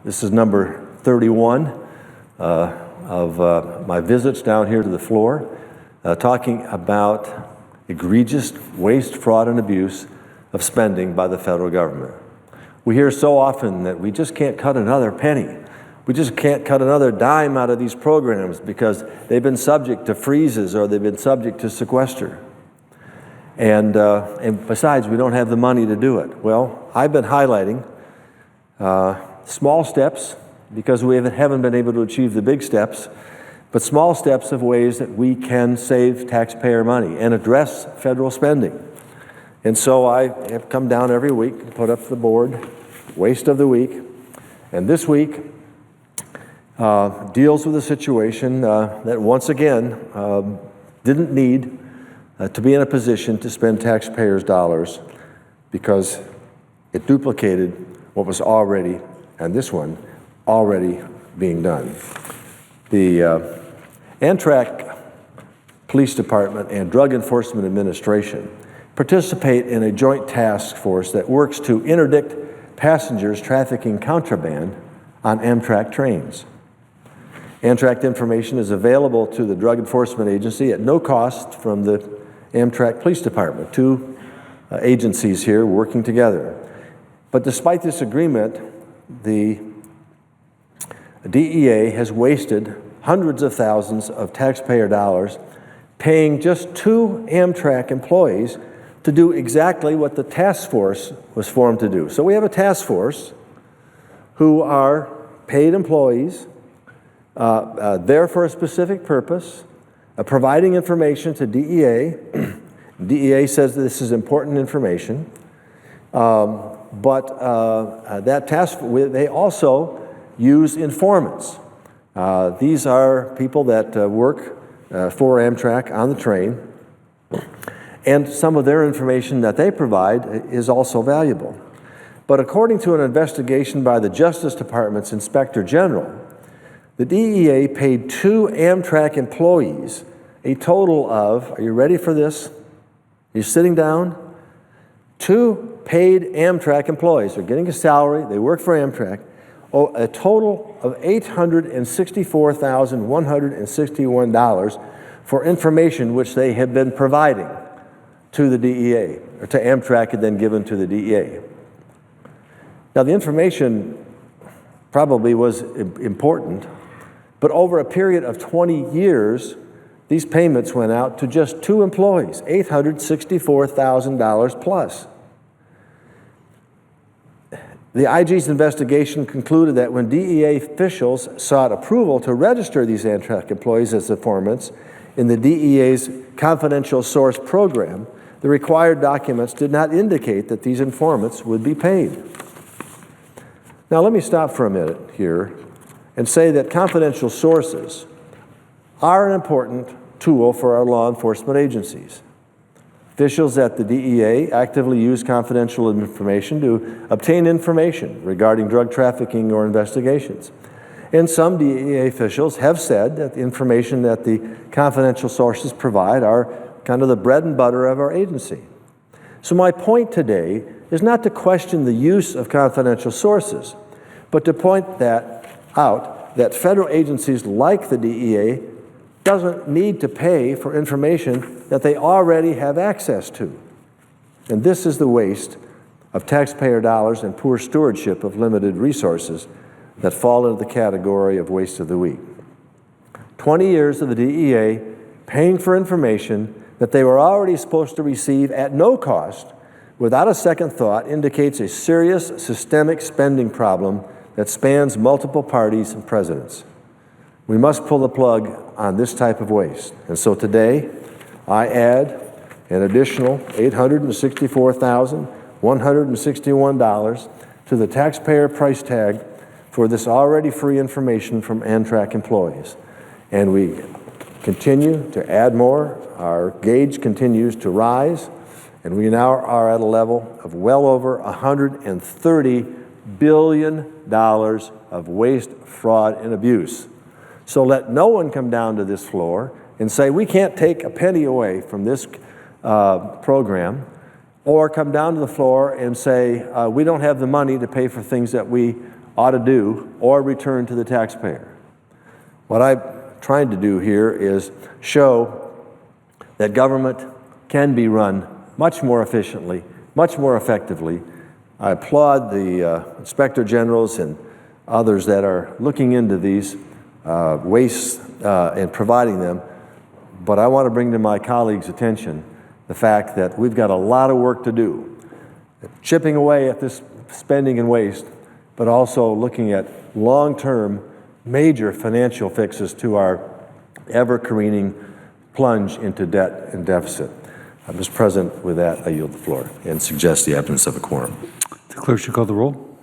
This is number 31 of my visits down here to the floor, talking about egregious waste, fraud, and abuse of spending by the federal government. We hear so often that we just can't cut another penny. We just can't cut another dime out of these programs because they've been subject to freezes or they've been subject to sequester. And besides, we don't have the money to do it. Well, I've been highlighting small steps because we haven't been able to achieve the big steps, but small steps of ways that we can save taxpayer money and address federal spending. And so I have come down every week and put up the board, Waste of the Week. And this week deals with a situation that once again didn't need to be in a position to spend taxpayers' dollars because it duplicated what was already, and this one, already being done. The Amtrak Police Department and Drug Enforcement Administration participate in a joint task force that works to interdict passengers trafficking contraband on Amtrak trains. Amtrak information is available to the Drug Enforcement Agency at no cost from the Amtrak Police Department, two agencies here working together. But despite this agreement, the DEA has wasted hundreds of thousands of taxpayer dollars paying just 2 Amtrak employees to do exactly what the task force was formed to do. So we have a task force who are paid employees, there for a specific purpose, providing information to DEA. DEA says this is important information, but that task, they also use informants. These are people that work for Amtrak on the train, and some of their information that they provide is also valuable. But according to an investigation by the Justice Department's Inspector General, the DEA paid 2 Amtrak employees a total of, are you ready for this? You're sitting down? 2 paid Amtrak employees. They're getting a salary, they work for Amtrak, a total of $864,161 for information which they had been providing to the DEA, or to Amtrak and then given to the DEA. Now the information probably was important, but over a period of 20 years, these payments went out to just 2 employees, $864,000 plus. The IG's investigation concluded that when DEA officials sought approval to register these Amtrak employees as informants in the DEA's confidential source program, the required documents did not indicate that these informants would be paid. Now let me stop for a minute here and say that confidential sources are an important tool for our law enforcement agencies. Officials at the DEA actively use confidential information to obtain information regarding drug trafficking or investigations. And some DEA officials have said that the information that the confidential sources provide are kind of the bread and butter of our agency. So my point today is not to question the use of confidential sources, but to point out that federal agencies like the DEA doesn't need to pay for information that they already have access to. And this is the waste of taxpayer dollars and poor stewardship of limited resources that fall into the category of waste of the week. 20 years of the DEA paying for information that they were already supposed to receive at no cost without a second thought indicates a serious systemic spending problem that spans multiple parties and presidents. We must pull the plug on this type of waste. And so today, I add an additional $864,161 to the taxpayer price tag for this already free information from Amtrak employees. And we continue to add more. Our gauge continues to rise, and we now are at a level of well over $130 billion of waste, fraud, and abuse. So let no one come down to this floor and say we can't take a penny away from this program, or come down to the floor and say we don't have the money to pay for things that we ought to do or return to the taxpayer. What I'm trying to do here is show that government can be run much more efficiently, much more effectively. I applaud the inspector generals and others that are looking into these wastes and providing them, but I want to bring to my colleagues' attention the fact that we've got a lot of work to do, chipping away at this spending and waste, but also looking at long-term major financial fixes to our ever-careening plunge into debt and deficit. Mr. President, with that, I yield the floor and suggest the absence of a quorum. The clerk should call the roll.